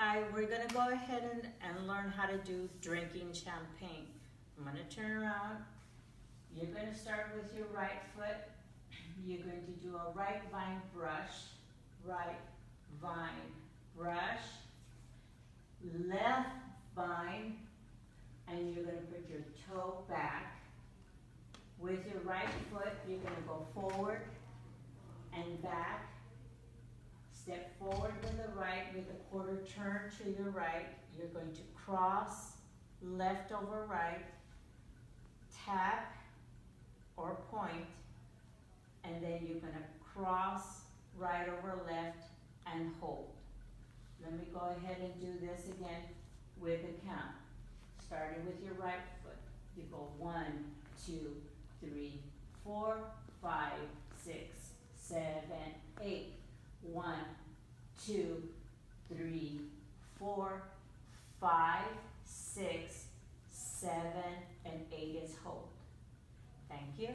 Hi, we're gonna go ahead and learn how to do drinking champagne. I'm gonna turn around. You're gonna start with your right foot. You're going to do a right vine brush, left vine, and you're gonna put your toe back. With your right foot, you're gonna go forward and back. Step forward with the right with a quarter turn to your right. You're going to cross left over right, tap or point, and then you're going to cross right over left and hold. Let me go ahead and do this again with a count. Starting with your right foot. You go 1, 2, 3, 4, 5, 6, 7, 8. 1, 2, 3, 4, 5, 6, 7, and 8 is hold. Thank you.